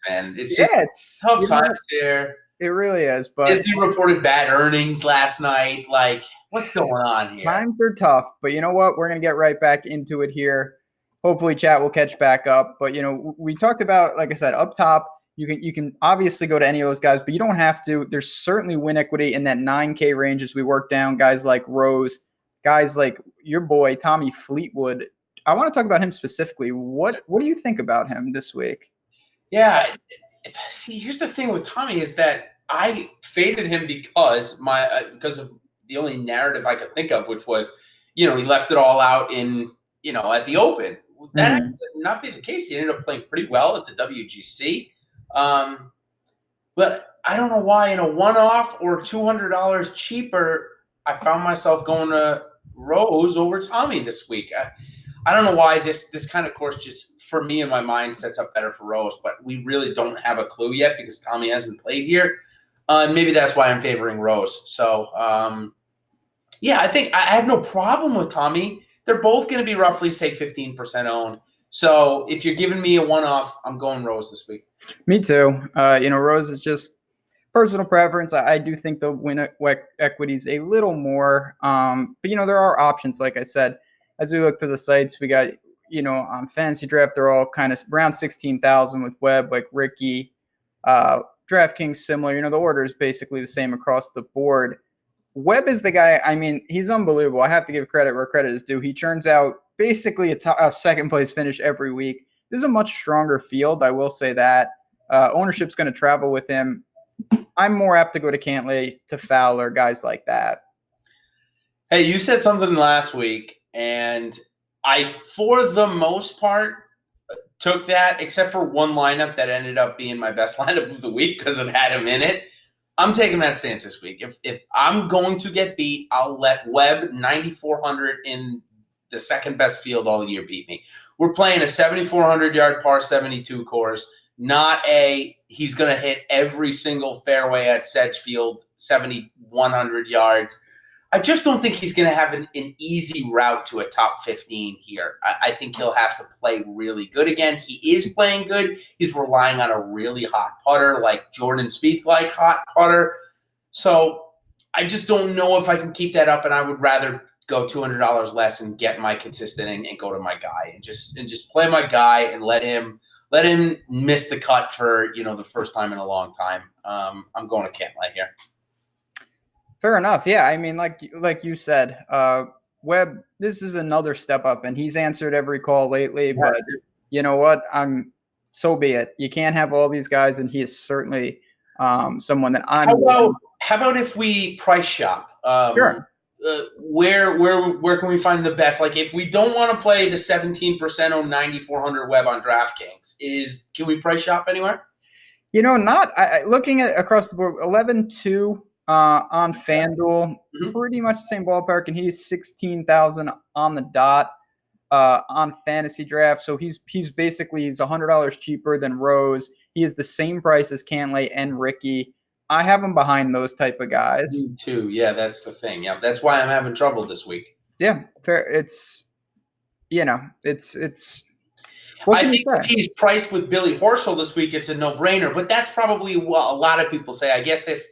man. It's just Yeah, it's tough times there. It really is. But Disney reported bad earnings last night. Like, what's going on here? times are tough. But you know what? We're gonna get right back into it here. Hopefully, chat will catch back up. But we talked about, like I said, up top. You can obviously go to any of those guys, but you don't have to. There's certainly win equity in that 9K range as we work down guys like Rose, guys like your boy Tommy Fleetwood. I want to talk about him specifically. What do you think about him this week? Yeah. See, here's the thing with Tommy is that I faded him because of the only narrative I could think of, which was, he left it all out in, at the Open. That would not be the case. He ended up playing pretty well at the WGC. But I don't know why in a one-off or $200 cheaper, I found myself going to Rose over Tommy this week. I don't know why this kind of course just, for me in my mind, sets up better for Rose, but we really don't have a clue yet because Tommy hasn't played here. Maybe that's why I'm favoring Rose. So, I think I have no problem with Tommy. They're both going to be roughly, say, 15% owned. So if you're giving me a one-off, I'm going Rose this week. Me too. Rose is just personal preference. I do think the win equity is a little more. But there are options, like I said. As we look to the sites, we got, on Fantasy Draft, they're all kind of around 16,000 with Webb, like Ricky. DraftKings, similar. The order is basically the same across the board. Webb is the guy, he's unbelievable. I have to give credit where credit is due. He churns out basically a second-place finish every week. This is a much stronger field, I will say that. Ownership's going to travel with him. I'm more apt to go to Cantlay, to Fowler, guys like that. Hey, you said something last week, and I, for the most part, took that, except for one lineup that ended up being my best lineup of the week because it had him in it. I'm taking that stance this week. If I'm going to get beat, I'll let Webb 9,400 in the second best field all year beat me. We're playing a 7,400-yard par 72 course, not he's going to hit every single fairway at Sedgefield, 7,100 yards. I just don't think he's going to have an easy route to a top 15 here. I think he'll have to play really good again. He is playing good. He's relying on a really hot putter, like Jordan Spieth like hot putter. So I just don't know if I can keep that up, and I would rather go $200 less and get my consistent and go to my guy and just play my guy and let him miss the cut for the first time in a long time. I'm going to Cantlay here. Fair enough. Yeah, like you said, Webb, this is another step up, and he's answered every call lately. But you know what? So be it. You can't have all these guys, and he is certainly someone that I'm. How about if we price shop? Sure. Where can we find the best? Like, if we don't want to play the 17% on 9,400 Webb on DraftKings, can we price shop anywhere? Not looking at across the board, 11-2. On FanDuel, pretty much the same ballpark, and he's 16,000 on the dot on Fantasy Draft. So he's $100 cheaper than Rose. He is the same price as Cantlay and Ricky. I have him behind those type of guys. Me too. Yeah, that's the thing. Yeah, that's why I'm having trouble this week. Yeah, fair. It's. I think if he's priced with Billy Horschel this week, it's a no-brainer. But that's probably what a lot of people say. I guess if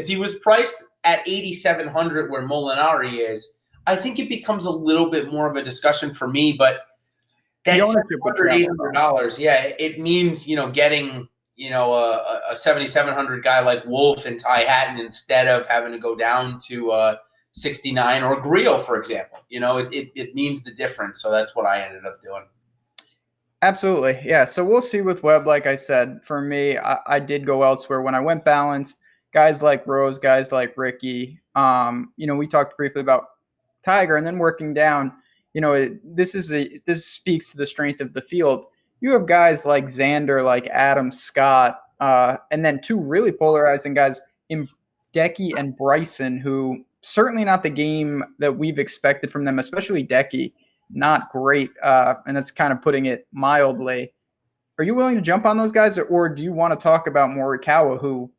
he was priced at 8,700 where Molinari is, I think it becomes a little bit more of a discussion for me. But that's $800, yeah, it means getting a 7,700 guy like Wolf and Ty Hatton instead of having to go down to 69 or Grillo, for example. It means the difference. So that's what I ended up doing. Absolutely, yeah. So we'll see with Webb. Like I said, for me, I did go elsewhere when I went balanced. Guys like Rose, guys like Ricky. We talked briefly about Tiger, and then working down. This speaks to the strength of the field. You have guys like Xander, like Adam Scott, and then two really polarizing guys in Decky and Bryson, who certainly not the game that we've expected from them, especially Decky. Not great, and that's kind of putting it mildly. Are you willing to jump on those guys, or do you want to talk about Morikawa, who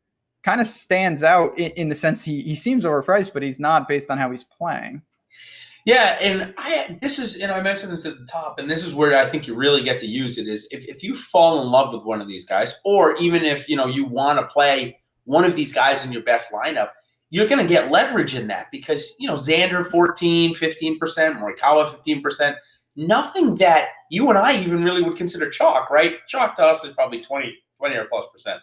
kind of stands out in the sense he seems overpriced, but he's not based on how he's playing? Yeah, and I mentioned this at the top, and this is where I think you really get to use it is if you fall in love with one of these guys, or even if you want to play one of these guys in your best lineup, you're going to get leverage in that because Xander 14, 15%, Morikawa 15%, nothing that you and I even really would consider chalk, right? Chalk to us is probably 20 or plus percent.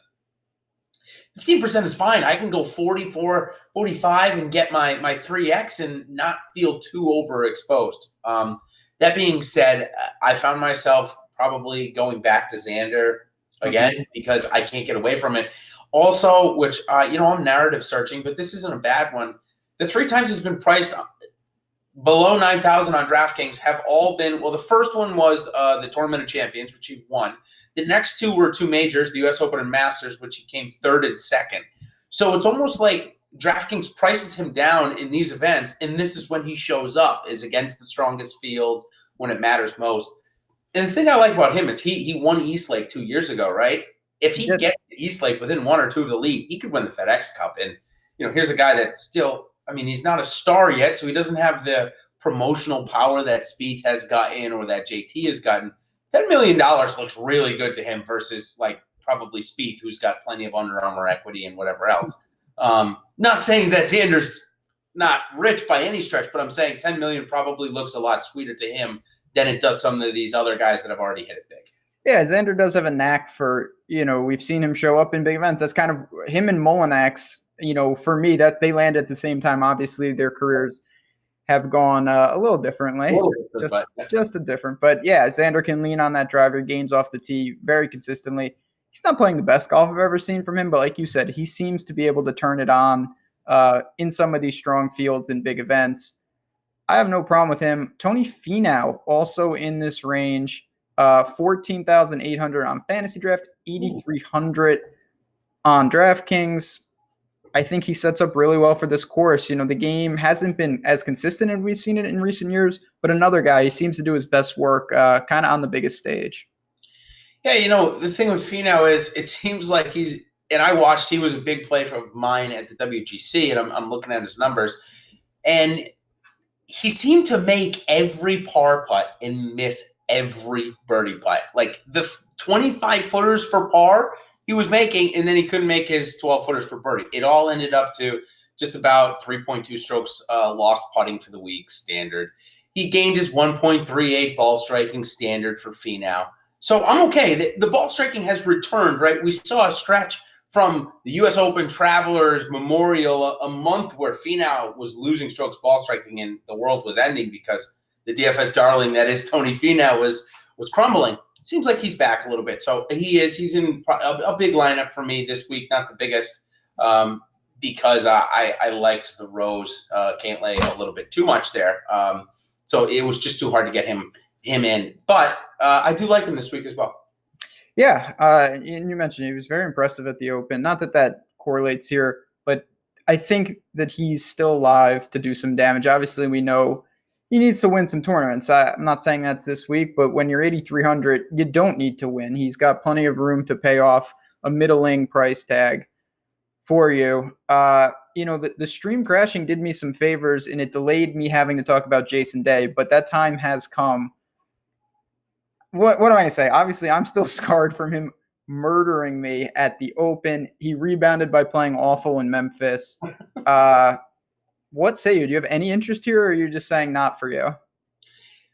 15% is fine. I can go 44, 45 and get my 3X and not feel too overexposed. That being said, I found myself probably going back to Xander again because I can't get away from it. Also, which, I'm narrative searching, but this isn't a bad one. The 3 times it's been priced below 9,000 on DraftKings have all been, well, the first one was the Tournament of Champions, which he won. The next 2 were 2 majors, the U.S. Open and Masters, which he came 3rd and 2nd. So it's almost like DraftKings prices him down in these events, and this is when he shows up, is against the strongest fields when it matters most. And the thing I like about him is he won Eastlake 2 years ago, right? If he gets to Eastlake within 1 or 2 of the lead, he could win the FedEx Cup. And, here's a guy that still, he's not a star yet, so he doesn't have the promotional power that Spieth has gotten or that JT has gotten. $10 million looks really good to him versus probably Spieth, who's got plenty of Under Armour equity and whatever else. Not saying that Xander's not rich by any stretch, but I'm saying 10 million probably looks a lot sweeter to him than it does some of these other guys that have already hit it big. Yeah, Xander does have a knack for, we've seen him show up in big events. That's kind of him and Molinax, for me, that they land at the same time. Obviously, their careers have gone a little differently, just a different. But yeah, Xander can lean on that driver, gains off the tee very consistently. He's not playing the best golf I've ever seen from him, but like you said, he seems to be able to turn it on in some of these strong fields in big events. I have no problem with him. Tony Finau also in this range, 14,800 on Fantasy Draft, 8,300 on DraftKings. I think he sets up really well for this course. The game hasn't been as consistent as we've seen it in recent years, but another guy, he seems to do his best work kind of on the biggest stage. Yeah, the thing with Finau is it seems like he was a big play for mine at the WGC, and I'm looking at his numbers, and he seemed to make every par putt and miss every birdie putt. Like the 25 footers for par he was making, and then he couldn't make his 12 footers for birdie. It all ended up to just about 3.2 strokes lost putting for the week standard. He gained his 1.38 ball striking standard for Finau. So I'm okay. The ball striking has returned, right? We saw a stretch from the U.S. Open, Travelers, Memorial, a month where Finau was losing strokes ball striking and the world was ending because the DFS darling that is Tony Finau was crumbling. Seems like he's back a little bit. So he's in a big lineup for me this week, not the biggest, because I liked the Rose Cantlay a little bit too much there. So it was just too hard to get him in. But I do like him this week as well. Yeah, and you mentioned he was very impressive at the Open. Not that correlates here, but I think that he's still alive to do some damage. Obviously, we know he needs to win some tournaments. I'm not saying that's this week, but when you're 8,300, you don't need to win. He's got plenty of room to pay off a middling price tag for you. The stream crashing did me some favors, and it delayed me having to talk about Jason Day, but that time has come. What am I going to say? Obviously, I'm still scarred from him murdering me at the Open. He rebounded by playing awful in Memphis. What say you? Do you have any interest here, or are you just saying not for you?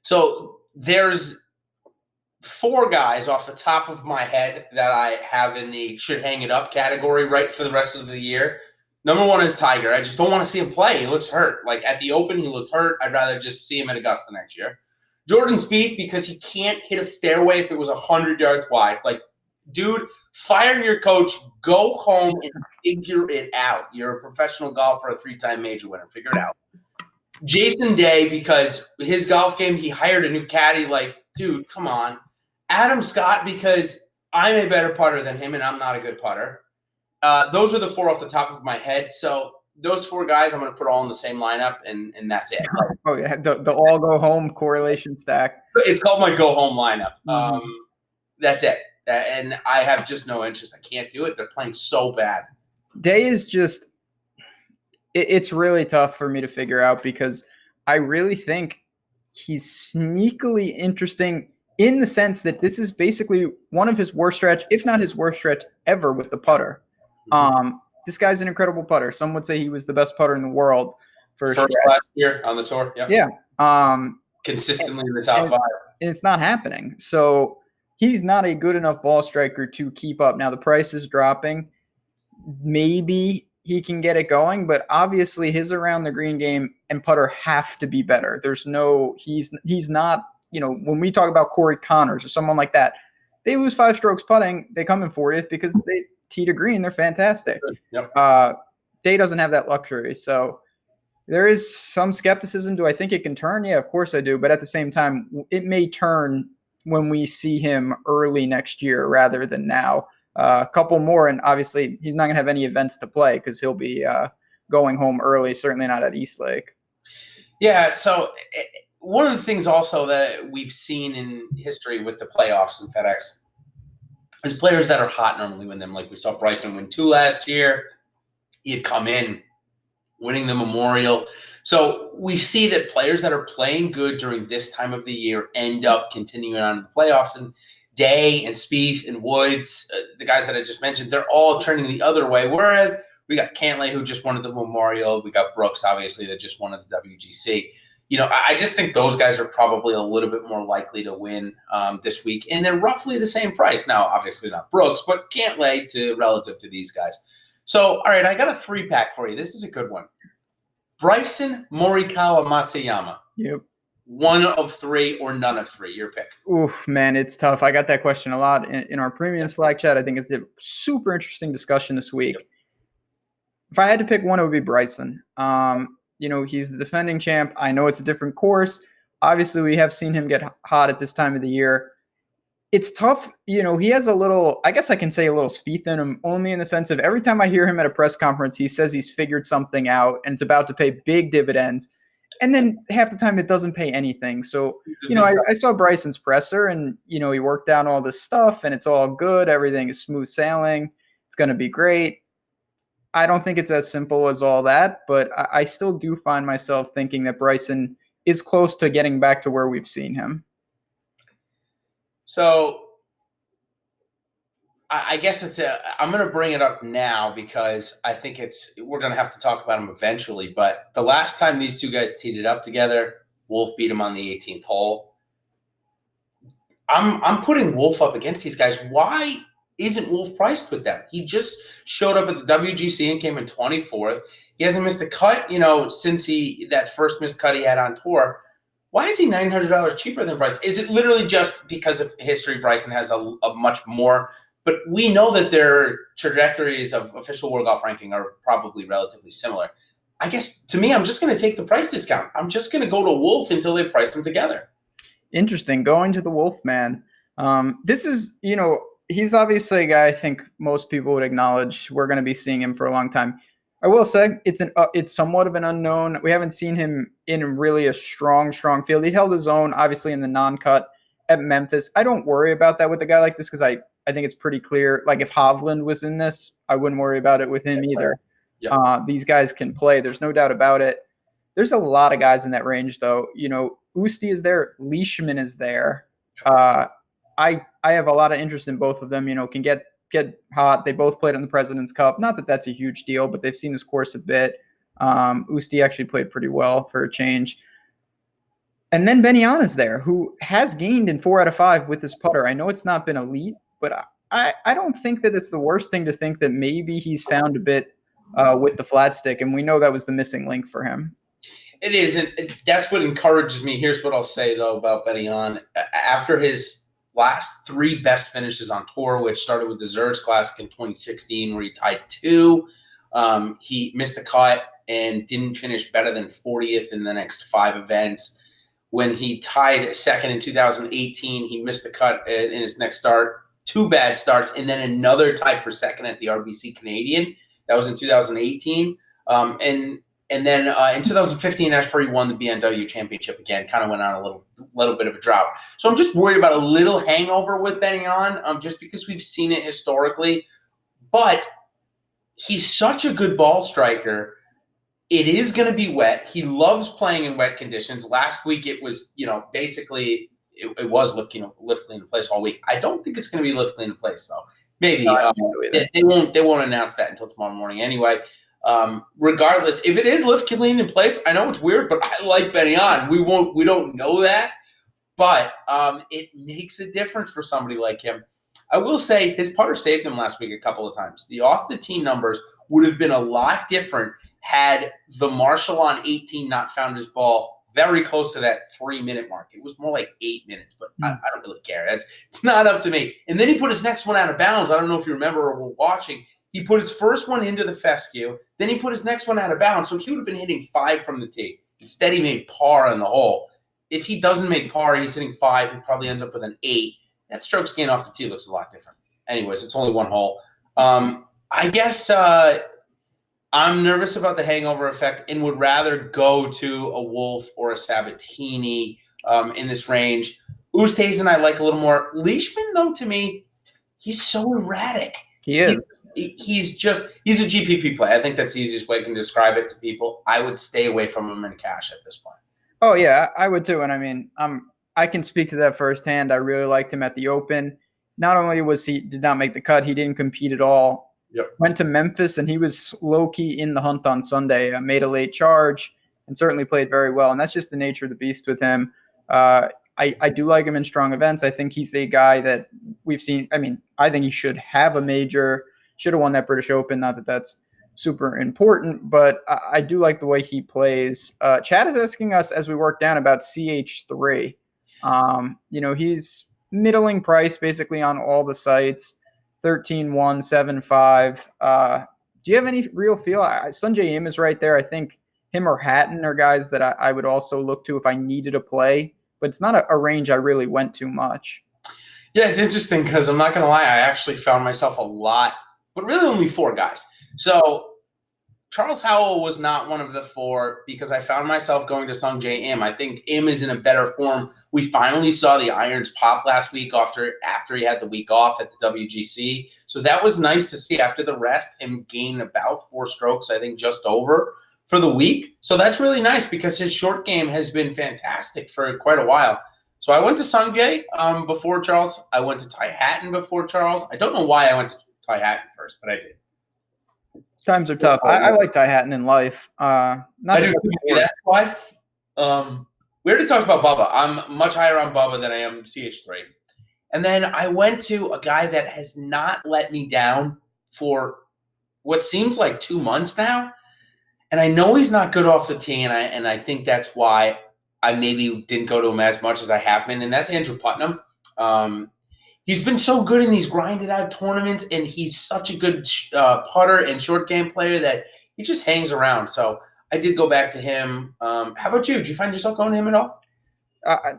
So there's 4 guys off the top of my head that I have in the should hang it up category right for the rest of the year. Number 1 is Tiger. I just don't want to see him play. He looks hurt. Like at the Open, he looked hurt. I'd rather just see him at Augusta next year. Jordan Spieth, because he can't hit a fairway if it was 100 yards wide. Like, dude, fire your coach, go home and figure it out. You're a professional golfer, a 3-time major winner. Figure it out. Jason Day, because his golf game, he hired a new caddy. Like, dude, come on. Adam Scott, because I'm a better putter than him and I'm not a good putter. Those are the 4 off the top of my head. So those 4 guys, I'm going to put all in the same lineup, and that's it. Oh, yeah, the all go home correlation stack. It's called my go home lineup. That's it. And I have just no interest. I can't do it. They're playing so bad. Day is just – it's really tough for me to figure out because I really think he's sneakily interesting in the sense that this is basically one of his worst stretch, if not his worst stretch ever with the putter. This guy's an incredible putter. Some would say he was the best putter in the world for first last year on the tour. Yeah. Consistently in the top 5. And it's not happening. So he's not a good enough ball striker to keep up. Now the price is dropping. Maybe he can get it going, but obviously his around the green game and putter have to be better. He's not, when we talk about Corey Connors or someone like that, they lose 5 strokes putting, they come in 40th because they tee to green, they're fantastic. Yep. Day doesn't have that luxury. So there is some skepticism. Do I think it can turn? Yeah, of course I do. But at the same time, it may turn when we see him early next year rather than now. A couple more, and obviously he's not going to have any events to play because he'll be going home early, certainly not at Eastlake. Yeah, so one of the things also that we've seen in history with the playoffs in FedEx is players that are hot normally win them. Like we saw Bryson win 2 last year. He had come in winning the Memorial. So we see that players that are playing good during this time of the year end up continuing on in the playoffs. And Day and Spieth and Woods, the guys that I just mentioned, they're all trending the other way. Whereas we got Cantlay, who just won at the Memorial. We got Brooks, obviously, that just won at the WGC. I just think those guys are probably a little bit more likely to win this week. And they're roughly the same price. Now, obviously not Brooks, but Cantlay relative to these guys. So, all right, I got a 3-pack for you. This is a good one. Bryson, Morikawa, Matsuyama. Yep. 1 of 3 or none of 3. Your pick. Oof, man, it's tough. I got that question a lot in our premium Slack chat. I think it's a super interesting discussion this week. Yep. If I had to pick one, it would be Bryson. He's the defending champ. I know it's a different course. Obviously, we have seen him get hot at this time of the year. It's tough. He has a little, I guess I can say a little Spieth in him, only in the sense of every time I hear him at a press conference, he says he's figured something out and it's about to pay big dividends. And then half the time it doesn't pay anything. So, I saw Bryson's presser and, he worked out all this stuff and it's all good. Everything is smooth sailing. It's going to be great. I don't think it's as simple as all that, but I still do find myself thinking that Bryson is close to getting back to where we've seen him. So I guess I'm going to bring it up now because I think we're going to have to talk about him eventually. But the last time these two guys teed it up together, Wolf beat him on the 18th hole. I'm putting Wolf up against these guys. Why isn't Wolf priced with them? He just showed up at the WGC and came in 24th. He hasn't missed a cut, since that first missed cut he had on tour. Why is he $900 cheaper than Bryson? Is it literally just because of history? Bryson has a much more, but we know that their trajectories of official World Golf Ranking are probably relatively similar. I guess to me, I'm just going to take the price discount. I'm just going to go to Wolf until they price them together. Interesting. Going to the Wolf, man. This is, he's obviously a guy I think most people would acknowledge. We're going to be seeing him for a long time. I will say it's somewhat of an unknown. We haven't seen him in really a strong field. He held his own, obviously, in the non-cut at Memphis. I don't worry about that with a guy like this because I think it's pretty clear. Like if Hovland was in this, I wouldn't worry about it with him either. Yeah. These guys can play. There's no doubt about it. There's a lot of guys in that range, though. Usti is there. Leishman is there. I have a lot of interest in both of them. Can get hot. They both played in the President's Cup. Not that that's a huge deal, but they've seen this course a bit. Usti actually played pretty well for a change. And then Benihana's there, who has gained in 4 out of 5 with his putter. I know it's not been elite, but I don't think that it's the worst thing to think that maybe he's found a bit with the flat stick, and we know that was the missing link for him. It is, and that's what encourages me. Here's what I'll say, though, about Benihana. After his last 3 best finishes on tour, which started with the Zurich Classic in 2016, where he tied 2. He missed the cut and didn't finish better than 40th in the next 5 events. When he tied second in 2018, he missed the cut in his next start, 2 bad starts, and then another tied for second at the RBC Canadian. That was in 2018. And then in 2015, that's where he won the BMW Championship again. Kind of went on a little bit of a drought. So I'm just worried about a little hangover with Benihana, just because we've seen it historically. But he's such a good ball striker. It is going to be wet. He loves playing in wet conditions. Last week it was, basically it was lift clean in place all week. I don't think it's going to be lift clean in place though. Maybe No, I don't think so either. they won't announce that until tomorrow morning anyway. Regardless, if it is lift clean in place, I know it's weird, but I like betting on. We don't know that, but it makes a difference for somebody like him. I will say his putter saved him last week a couple of times. The off the tee numbers would have been a lot different had the Marshall on 18 not found his ball very close to that 3-minute mark. It was more like 8 minutes, but I don't really care. It's not up to me. And then he put his next one out of bounds. I don't know if you remember or were watching. He put his first one into the fescue. Then he put his next one out of bounds. So he would have been hitting 5 from the tee. Instead, he made par on the hole. If he doesn't make par, he's hitting 5. He probably ends up with an 8. That strokes gain off the tee looks a lot different. Anyways, it's only one hole. I guess I'm nervous about the hangover effect and would rather go to a Wolf or a Sabatini in this range. Oosthuizen I like a little more. Leishman, though, to me, he's so erratic. He is. He's a GPP play. I think that's the easiest way I can describe it to people. I would stay away from him in cash at this point. Oh, yeah, I would too. And I mean, I can speak to that firsthand. I really liked him at the Open. Not only did not make the cut, he didn't compete at all. Yep. Went to Memphis, and he was low-key in the hunt on Sunday. Made a late charge and certainly played very well. And that's just the nature of the beast with him. I do like him in strong events. I think he's a guy that we've seen. I mean, I think he should have a major, should have won that British Open. Not that that's super important, but I do like the way he plays. Chad is asking us as we work down about CH3. He's middling price basically on all the sites, 13-1, 7-5. Do you have any real feel? Sungjae Im is right there. I think him or Hatton are guys that I would also look to if I needed a play, but it's not a range I really went too much. Yeah, it's interesting because I'm not going to lie. I actually found myself a lot, but really only 4 guys. So Charles Howell was not one of the 4 because I found myself going to Sungjae Im. I think Im is in a better form. We finally saw the irons pop last week after he had the week off at the WGC. So that was nice to see after the rest him gain about 4 strokes, I think just over for the week. So that's really nice because his short game has been fantastic for quite a while. So I went to Sungjae before Charles. I went to Ty Hatton before Charles. I don't know why I went to Ty Hatton first, but I did. Times are tough. I like Ty Hatton in life. I do. That's why. We already talked about Bubba. I'm much higher on Bubba than I am CH3. And then I went to a guy that has not let me down for what seems like 2 months now. And I know he's not good off the tee, and I think that's why I maybe didn't go to him as much as I have been, and that's Andrew Putnam. He's been so good in these grinded out tournaments, and he's such a good putter and short game player that he just hangs around. So I did go back to him. How about you? Did you find yourself going to him at all?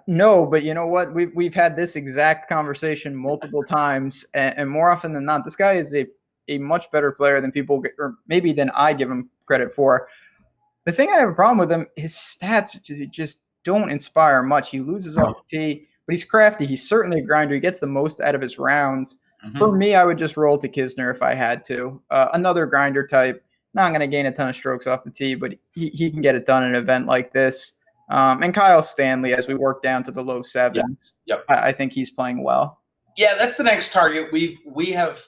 No, but you know what? We've had this exact conversation multiple times, and more often than not, this guy is a much better player than people get, or maybe than I give him credit for. The thing I have a problem with him, his stats just don't inspire much. He loses off the tee, but he's crafty. He's certainly a grinder. He gets the most out of his rounds. Mm-hmm. For me, I would just roll to Kisner if I had to. Another grinder type. Not going to gain a ton of strokes off the tee, but he can get it done in an event like this. And Kyle Stanley, as we work down to the low 7s, yep. I think he's playing well. Yeah, that's the next target we have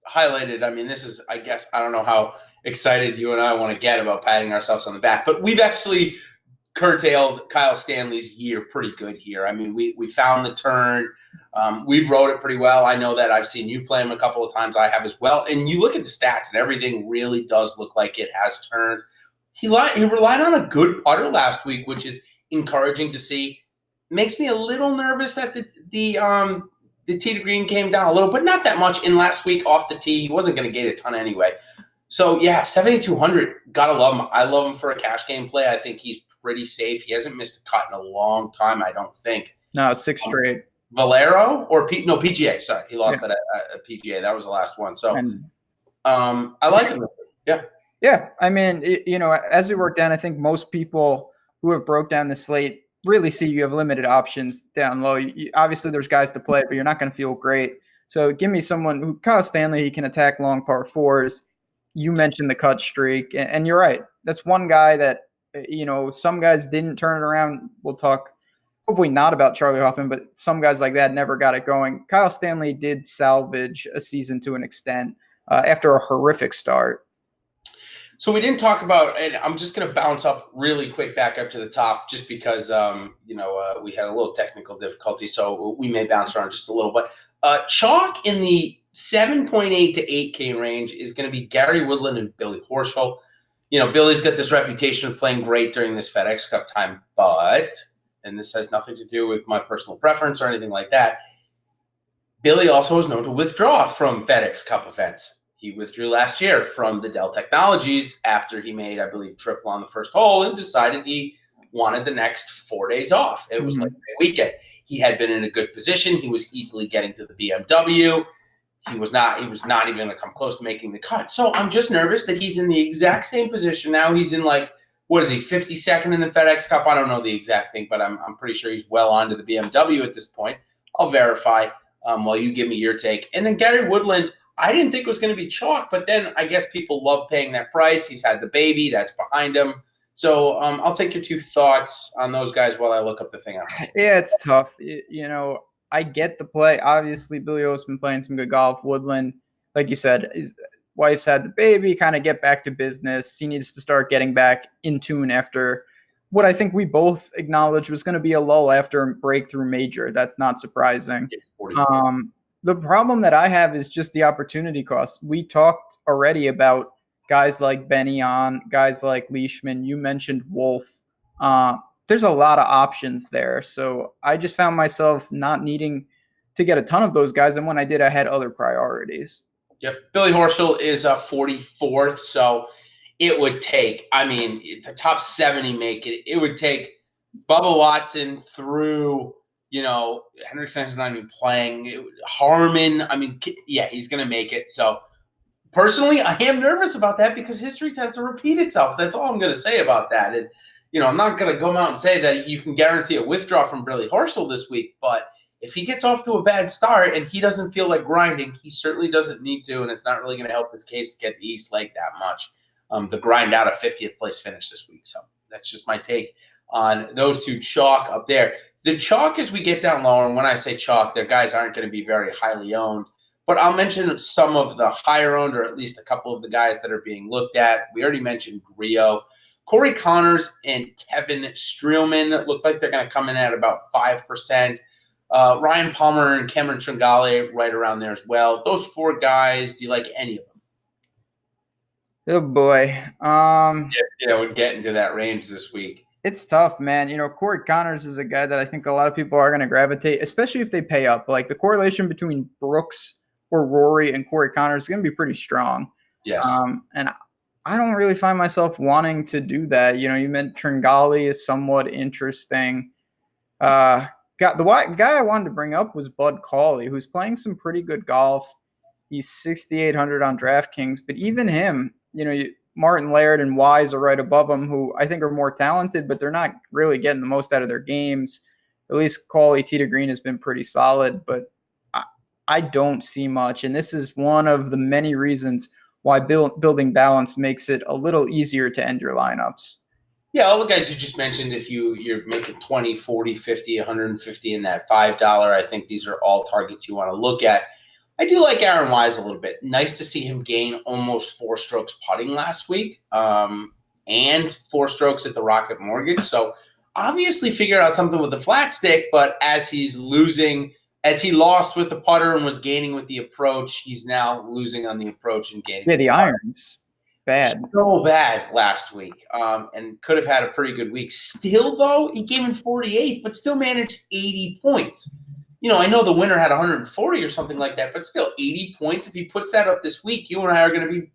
highlighted. I mean, this is, I guess, I don't know how excited you and I want to get about patting ourselves on the back, but we've actually curtailed Kyle Stanley's year pretty good here. I mean, we found the turn. We've rode it pretty well. I know that I've seen you play him a couple of times. I have as well. And you look at the stats and everything really does look like it has turned. He relied on a good putter last week, which is encouraging to see. Makes me a little nervous that the tee to green came down a little, but not that much. In last week off the tee, he wasn't going to get a ton anyway. So yeah, 7,200, gotta love him. I love him for a cash game play. I think he's pretty safe. He hasn't missed a cut in a long time, I don't think. No, 6 straight. Valero or PGA. Sorry, he lost that at PGA. That was the last one. So I like him. Yeah. Yeah, I mean, as we work down, I think most people who have broke down the slate really see you have limited options down low. Obviously, there's guys to play, but you're not going to feel great. So give me someone who, Kyle Stanley, he can attack long par 4s. you mentioned the cut streak, and you're right. That's one guy that, some guys didn't turn it around. We'll talk hopefully not about Charlie Hoffman, but some guys like that never got it going. Kyle Stanley did salvage a season to an extent after a horrific start. So we didn't talk about, and I'm just going to bounce up really quick back up to the top just because, we had a little technical difficulty, so we may bounce around just a little. But chalk in the 7.8 to 8K range is going to be Gary Woodland and Billy Horschel. Billy's got this reputation of playing great during this FedEx Cup time, but, and this has nothing to do with my personal preference or anything like that, Billy also is known to withdraw from FedEx Cup events. He withdrew last year from the Dell Technologies after he made, I believe, triple on the first hole and decided he wanted the next 4 days off. It was like a weekend. He had been in a good position. He was easily getting to the BMW. He was not even going to come close to making the cut. So I'm just nervous that he's in the exact same position now. He's in 52nd in the FedEx Cup? I don't know the exact thing, but I'm pretty sure he's well on to the BMW at this point. I'll verify while you give me your take. And then Gary Woodland, I didn't think it was going to be chalk, but then I guess people love paying that price. He's had the baby. That's behind him. So I'll take your two thoughts on those guys while I look up the thing up. Yeah, it's tough. I get the play. Obviously, Billy O's been playing some good golf. Woodland, like you said, his wife's had the baby, kind of get back to business. He needs to start getting back in tune after what I think we both acknowledged was going to be a lull after a breakthrough major. That's not surprising. The problem that I have is just the opportunity cost. We talked already about guys like Benny On, guys like Leishman. You mentioned Wolf. There's a lot of options there. So I just found myself not needing to get a ton of those guys. And when I did, I had other priorities. Yep. Billy Horschel is 44th. So it would take, the top 70 make it. It would take Bubba Watson through, Henrik Stensson's not even playing. Harmon, he's going to make it. So personally, I am nervous about that because history tends to repeat itself. That's all I'm going to say about that. And, I'm not going to go out and say that you can guarantee a withdrawal from Billy Horschel this week, but if he gets off to a bad start and he doesn't feel like grinding, he certainly doesn't need to, and it's not really going to help his case to get the East Lake that much. The grind out a 50th place finish this week. So that's just my take on those two chalk up there. The chalk as we get down lower, and when I say chalk, their guys aren't going to be very highly owned, but I'll mention some of the higher owned, or at least a couple of the guys that are being looked at. We already mentioned Griot. Corey Connors and Kevin Streelman look like they're going to come in at about 5%. Ryan Palmer and Cameron Tringale right around there as well. Those four guys, do you like any of them? Oh, boy. We're getting to that range this week. It's tough, man. Corey Connors is a guy that I think a lot of people are going to gravitate, especially if they pay up. Like the correlation between Brooks or Rory and Corey Connors is going to be pretty strong. Yes. And I don't really find myself wanting to do that. You meant Tringale is somewhat interesting. The guy I wanted to bring up was Bud Cauley, who's playing some pretty good golf. He's 6,800 on DraftKings, but even him, Martin Laird and Wise are right above him, who I think are more talented, but they're not really getting the most out of their games. At least Cauley, tee to green has been pretty solid, but I don't see much. And this is one of the many reasons why building balance makes it a little easier to end your lineups. Yeah, all the guys you just mentioned, if you're making 20, 40, 50, 150 in that $5, I think these are all targets you want to look at. I do like Aaron Wise a little bit. Nice to see him gain almost 4 strokes putting last week and 4 strokes at the Rocket Mortgage. So obviously figure out something with the flat stick, but as he lost with the putter and was gaining with the approach, he's now losing on the approach and gaining. Yeah, the irons. Bad. So bad last week and could have had a pretty good week. Still, though, he came in 48th, but still managed 80 points. I know the winner had 140 or something like that, but still 80 points. If he puts that up this week, you and I are going to be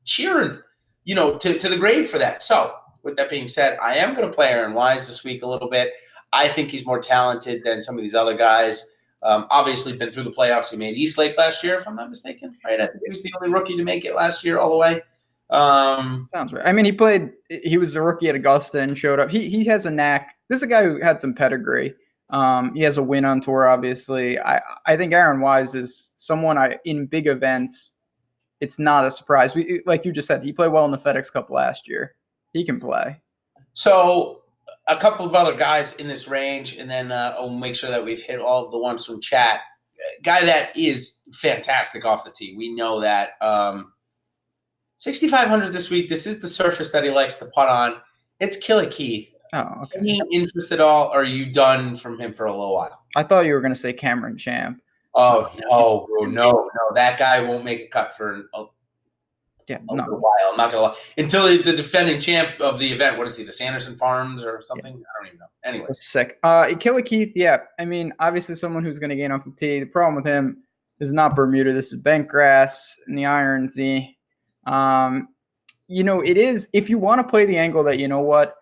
cheering, to the grave for that. So with that being said, I am going to play Aaron Wise this week a little bit. I think he's more talented than some of these other guys. Obviously been through the playoffs. He made East Lake last year, if I'm not mistaken. Right? I think he was the only rookie to make it last year all the way. Sounds right. He was a rookie at Augusta and showed up. He has a knack. This is a guy who had some pedigree. He has a win on tour, obviously. I think Aaron Wise is someone in big events it's not a surprise. Like you just said, he played well in the FedEx Cup last year. He can play. So a couple of other guys in this range, and then I'll make sure that we've hit all of the ones from chat. Guy that is fantastic off the tee. We know that. 6,500 this week. This is the surface that he likes to putt on. It's Killy Keith. Oh, okay. Any interest at all, or are you done from him for a little while? I thought you were going to say Cameron Champ. Oh, no. That guy won't make a cut for a while. I'm not going to lie. Until the defending champ of the event, what is he, the Sanderson Farms or something? Yeah. I don't even know. Anyways. Sick. Killy Keith, yeah. I mean, obviously someone who's going to gain off the tee. The problem with him is not Bermuda. This is bent grass and the irons. It is, if you want to play the angle that,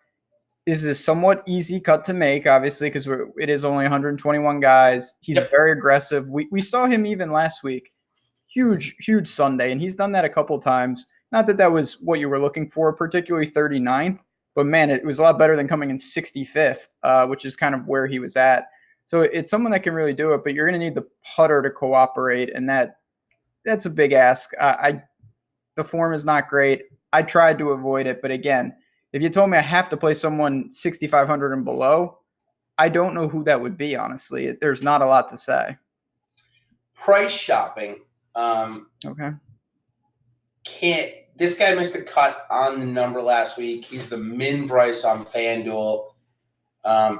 this is a somewhat easy cut to make, obviously, because it is only 121 guys. He's very aggressive. We saw him even last week. Huge Sunday, and he's done that a couple times. Not that was what you were looking for, particularly 39th, but man, it was a lot better than coming in 65th, which is kind of where he was at. So it's someone that can really do it, but you're going to need the putter to cooperate, and that's a big ask. The form is not great. I tried to avoid it, but again, if you told me I have to play someone 6,500 and below, I don't know who that would be, honestly. There's not a lot to say. Price shopping. Okay. This guy missed a cut on the number last week. He's the min price on FanDuel. I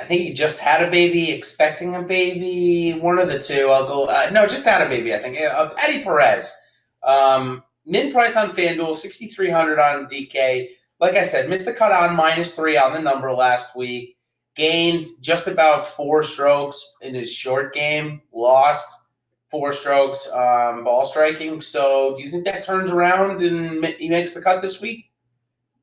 think he just had a baby, expecting a baby. One of the two. I'll go. No, just had a baby, I think. Patty Perez. Min price on FanDuel, 6,300 on DK. Like I said, missed the cut on -3 on the number last week. Gained just about 4 strokes in his short game. Lost 4 strokes ball striking. So do you think that turns around and he makes the cut this week?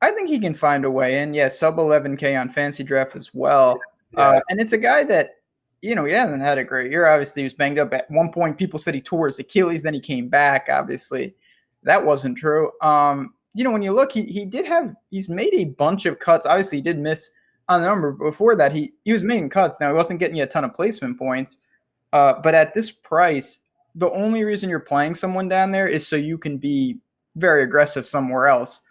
I think he can find a way in. Yeah, sub 11K on Fantasy Draft as well. Yeah. And it's a guy that, he hasn't had a great year. Obviously, he was banged up. At one point, people said he tore his Achilles, then he came back, obviously. That wasn't true. When you look, he's made a bunch of cuts. Obviously, he did miss on the number. Before that, he was making cuts. Now, he wasn't getting you a ton of placement points. But at this price, the only reason you're playing someone down there is so you can be very aggressive somewhere else.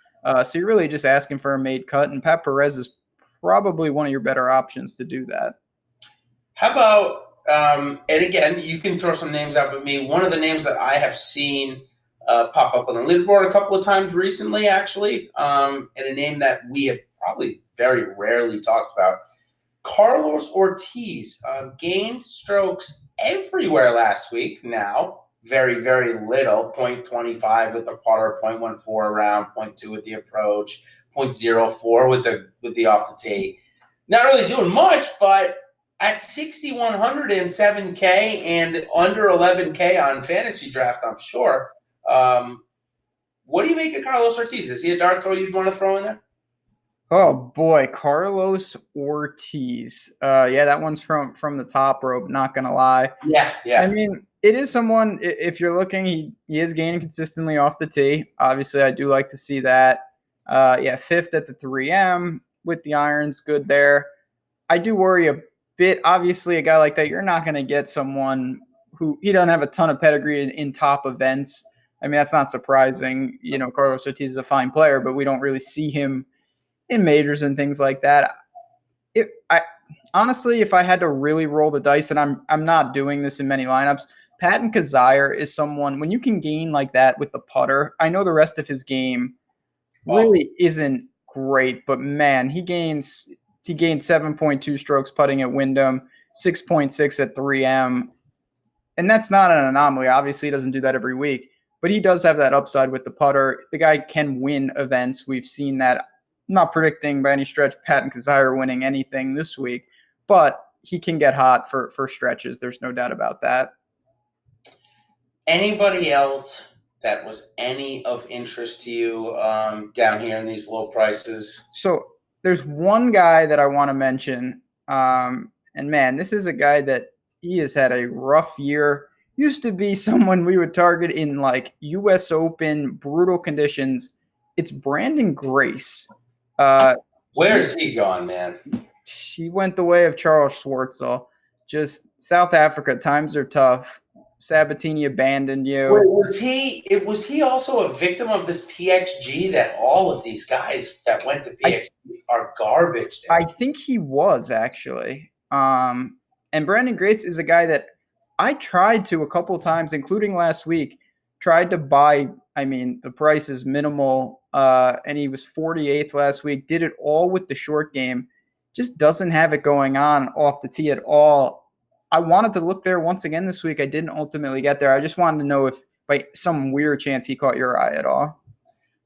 So you're really just asking for a made cut. And Pat Perez is probably one of your better options to do that. How about, and again, you can throw some names out with me. One of the names that I have seen pop up on the leaderboard a couple of times recently, actually, and a name that we have probably very rarely talked about. Carlos Ortiz gained strokes everywhere last week now. Very, very little. 0.25 with the putter, 0.14 around, 0.2 with the approach, 0.04 with the off the tee. Not really doing much, but at 6,107K and under 11K on Fantasy Draft, I'm sure. What do you make of Carlos Ortiz? Is he a dart throw you'd want to throw in there? Oh boy, Carlos Ortiz. That one's from the top rope, not gonna lie. Yeah. I mean, it is someone, if you're looking, he is gaining consistently off the tee. Obviously, I do like to see that. 5th at the 3M with the irons, good there. I do worry a bit. Obviously, a guy like that, you're not gonna get someone who he doesn't have a ton of pedigree in top events. I mean, that's not surprising. Carlos Ortiz is a fine player, but we don't really see him in majors and things like that. Honestly, if I had to really roll the dice, and I'm not doing this in many lineups, Patton Kizzire is someone, when you can gain like that with the putter, I know the rest of his game really isn't great, but man, he gained 7.2 strokes putting at Wyndham, 6.6 at 3M. And that's not an anomaly. Obviously, he doesn't do that every week, but he does have that upside with the putter. The guy can win events. We've seen that. I'm not predicting by any stretch Patton Kizzire winning anything this week, but he can get hot for stretches. There's no doubt about that. Anybody else that was any of interest to you down here in these low prices? So there's one guy that I want to mention, and man, this is a guy that he has had a rough year. Used to be someone we would target in like U.S. Open, brutal conditions. It's Brandon Grace. Where's he gone, man? He went the way of Charles Schwartzel. Just South Africa, times are tough. Sabatini abandoned you. Wait, was he also a victim of this PXG that all of these guys that went to PXG are garbage now? I think he was actually. And Brandon Grace is a guy that I tried to a couple times, including last week, tried to buy. I mean, the price is minimal, and he was 48th last week. Did it all with the short game. Just doesn't have it going on off the tee at all. I wanted to look there once again this week. I didn't ultimately get there. I just wanted to know if by some weird chance he caught your eye at all.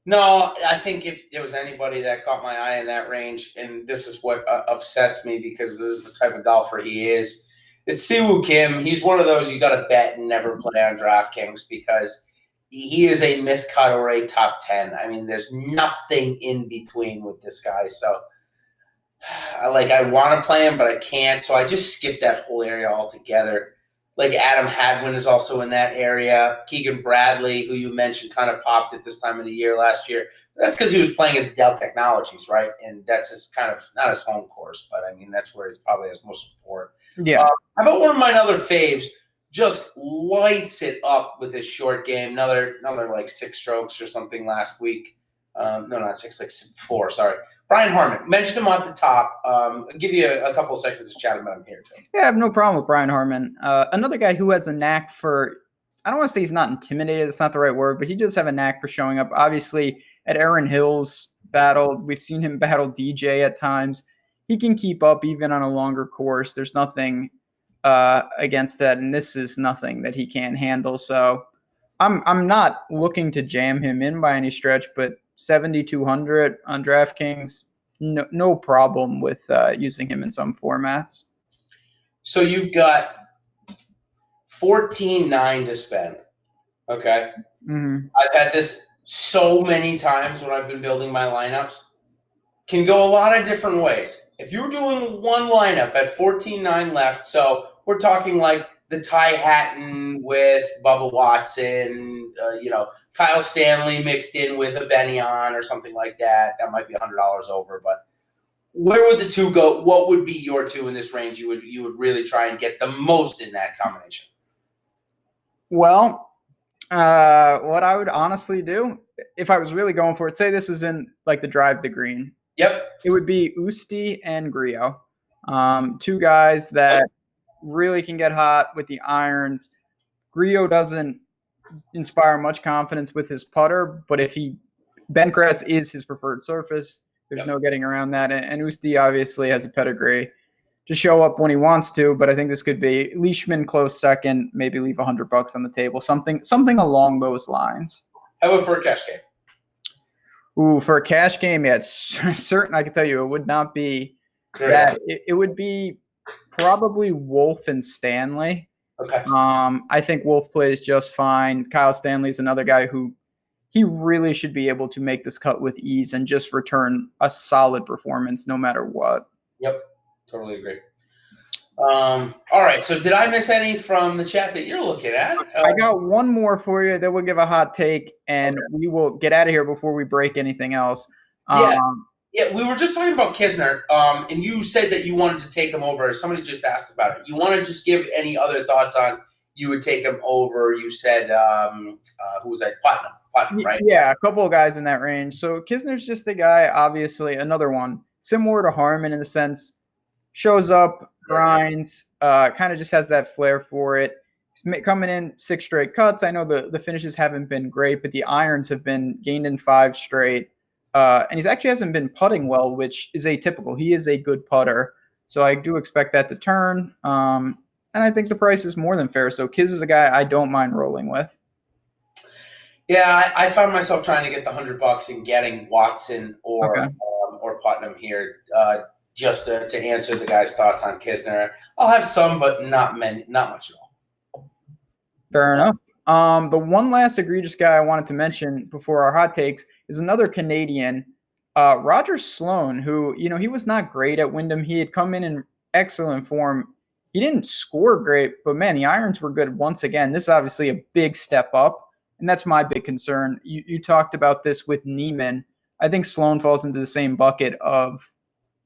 No, I think if there was anybody that caught my eye in that range, and this is what upsets me because this is the type of golfer he is, it's Siwoo Kim. He's one of those you got to bet and never play on DraftKings because he is a miscut or a top 10. I mean, there's nothing in between with this guy. So, I want to play him, but I can't. So I just skip that whole area altogether. Like Adam Hadwin is also in that area. Keegan Bradley, who you mentioned, kind of popped at this time of the year last year. That's because he was playing at the Dell Technologies, right? And that's his kind of, not his home course, but I mean, that's where he's probably has most support. Yeah. How about one of my other faves? Just lights it up with his short game. Another like 6 strokes or something last week. No, not 6, like 4, sorry. Brian Harman, mentioned him at the top. I'll give you a couple of seconds to chat about him here, too. Yeah, I have no problem with Brian Harman. Another guy who has a knack for, I don't want to say he's not intimidated, that's not the right word, but he does have a knack for showing up. Obviously, at Aaron Hill's battle, we've seen him battle DJ at times. He can keep up even on a longer course. There's nothing against that, and this is nothing that he can't handle. So I'm not looking to jam him in by any stretch, but 7,200 on DraftKings, no problem with using him in some formats. So you've got 14.9 to spend. Okay. Mm-hmm. I've had this so many times when I've been building my lineups. Can go a lot of different ways. If you're doing one lineup at 14.9 left, so we're talking like the Ty Hatton with Bubba Watson, Kyle Stanley mixed in with a Benyon or something like that. That might be $100 over, but where would the two go? What would be your two in this range? You would really try and get the most in that combination. Well, what I would honestly do if I was really going for it, say this was in like the drive the green. Yep. It would be Usti and Griot. Two guys that really can get hot with the irons. Griot doesn't inspire much confidence with his putter, but if Bentgrass is his preferred surface, there's no getting around that. And Usti obviously has a pedigree to show up when he wants to, but I think this could be Leishman close second, maybe leave $100 on the table, something along those lines. How about for a cash game? Ooh, for a cash game, yeah, it's certain. I can tell you, it would not be that. It would be probably Wolf and Stanley. Okay. I think Wolf plays just fine. Kyle Stanley's another guy who he really should be able to make this cut with ease and just return a solid performance no matter what. Yep, totally agree. All right, so did I miss any from the chat that you're looking at? I got one more for you. Then we'll give a hot take, and we will get out of here before we break anything else. Yeah, we were just talking about Kisner, and you said that you wanted to take him over. Somebody just asked about it. You want to just give any other thoughts on you would take him over? You said, who was that? Putnam, right? Yeah, a couple of guys in that range. So Kisner's just a guy, obviously, another one, similar to Harman in the sense, shows up, grinds, kind of just has that flair for it. He's coming in 6 straight cuts. I know the finishes haven't been great, but the irons have been gained in 5 straight. And he actually hasn't been putting well, which is atypical. He is a good putter. So I do expect that to turn. And I think the price is more than fair. So Kiz is a guy I don't mind rolling with. Yeah, I found myself trying to get the $100 and getting Watson or Putnam here just to answer the guy's thoughts on Kisner. I'll have some, but not much at all. Fair enough. The one last egregious guy I wanted to mention before our hot takes is another Canadian, Roger Sloan, who, he was not great at Wyndham. He had come in excellent form. He didn't score great, but man, the irons were good once again. This is obviously a big step up, and that's my big concern. You talked about this with Neiman. I think Sloan falls into the same bucket of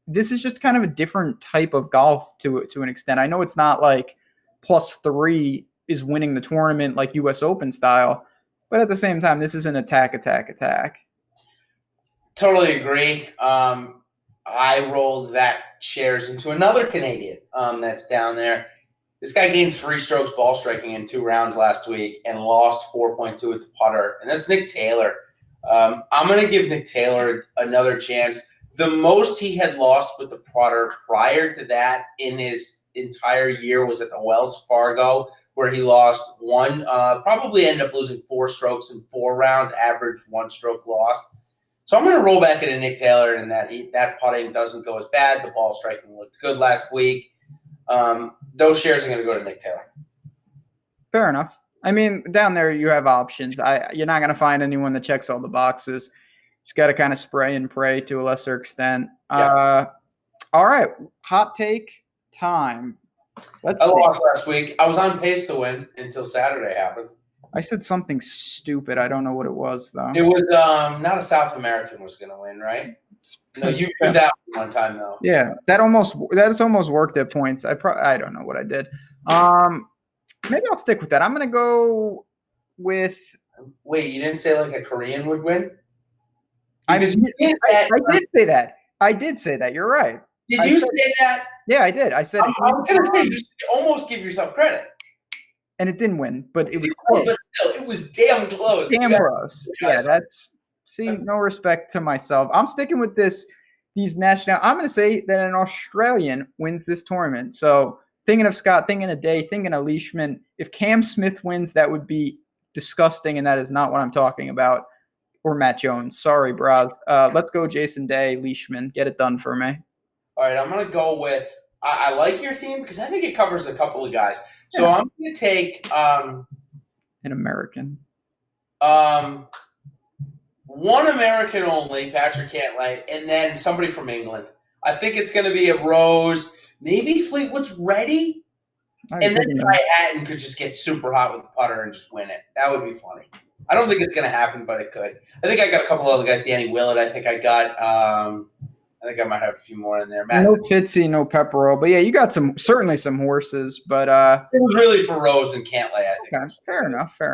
this is just kind of a different type of golf to an extent. I know it's not like +3 is winning the tournament like US Open style. But at the same time, this is an attack. Totally agree. I rolled that shares into another Canadian that's down there. This guy gained 3 strokes ball striking in 2 rounds last week and lost 4.2 at the putter, and that's Nick Taylor. I'm going to give Nick Taylor another chance. The most he had lost with the putter prior to that in his entire year was at the Wells Fargo, where he lost 1, probably ended up losing 4 strokes in 4 rounds, average 1 stroke loss. So I'm going to roll back into Nick Taylor, and that putting doesn't go as bad. The ball striking looked good last week. Those shares are going to go to Nick Taylor. Fair enough. I mean, down there you have options. You're not going to find anyone that checks all the boxes. Just got to kind of spray and pray to a lesser extent. Yeah. All right, hot take time. I lost last week. I was on pace to win until Saturday happened. I said something stupid. I don't know what it was, though. It was not a South American was going to win, right? No, you used that one time, though. Yeah, that's almost worked at points. I don't know what I did. Maybe I'll stick with that. I'm going to go with. Wait, you didn't say like a Korean would win? I did say that. I did say that. You're right. Did you say that? Yeah, I did. I said. I was going to say you almost give yourself credit. And it didn't win, but it was close. But still, it was damn close. Damn close. Yeah, no respect to myself. I'm sticking with these national. I'm going to say that an Australian wins this tournament. So thinking of Scott, thinking of Day, thinking of Leishman. If Cam Smith wins, that would be disgusting, and that is not what I'm talking about. Or Matt Jones. Sorry, bros. Let's go Jason Day, Leishman. Get it done for me. All right, I'm going to go with I like your theme because I think it covers a couple of guys. So yeah. I'm going to take an American. One American only, Patrick Cantlay, and then somebody from England. I think it's going to be a Rose, maybe Fleetwood's ready, and then Ty Hatton could just get super hot with the putter and just win it. That would be funny. I don't think it's going to happen, but it could. I think I got a couple other guys. Danny Willett, I think I got I think I might have a few more in there. Matt no Fitzy, no Pepperell. But, yeah, you got certainly some horses. But it was really for Rose and Cantlay, I think. Okay. Fair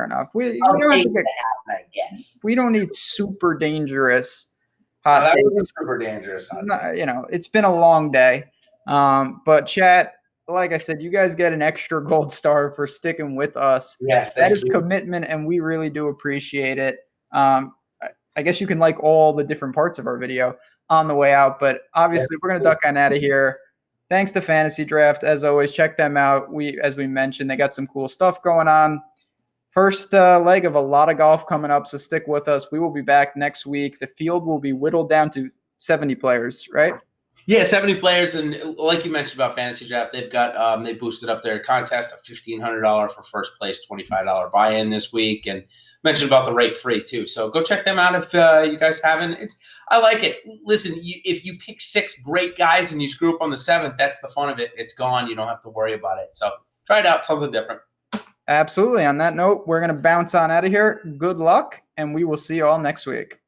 enough. We guess. We don't need super dangerous hot takes. That was super dangerous. It's been a long day. But, chat, like I said, you guys get an extra gold star for sticking with us. Yeah, that is commitment, and we really do appreciate it. I guess you can like all the different parts of our video on the way out, but obviously we're going to duck on out of here. Thanks to Fantasy Draft. As always, check them out. As we mentioned, they got some cool stuff going on. First leg of a lot of golf coming up, so stick with us. We will be back next week. The field will be whittled down to 70 players, right? Yeah, 70 players, and like you mentioned about Fantasy Draft, they've got they boosted up their contest, a $1,500 for first place, $25 buy-in this week, and mentioned about the rake free too. So go check them out if you guys haven't. I like it. Listen, if you pick 6 great guys and you screw up on the 7th, that's the fun of it. It's gone. You don't have to worry about it. So try it out, something different. Absolutely. On that note, we're going to bounce on out of here. Good luck, and we will see you all next week.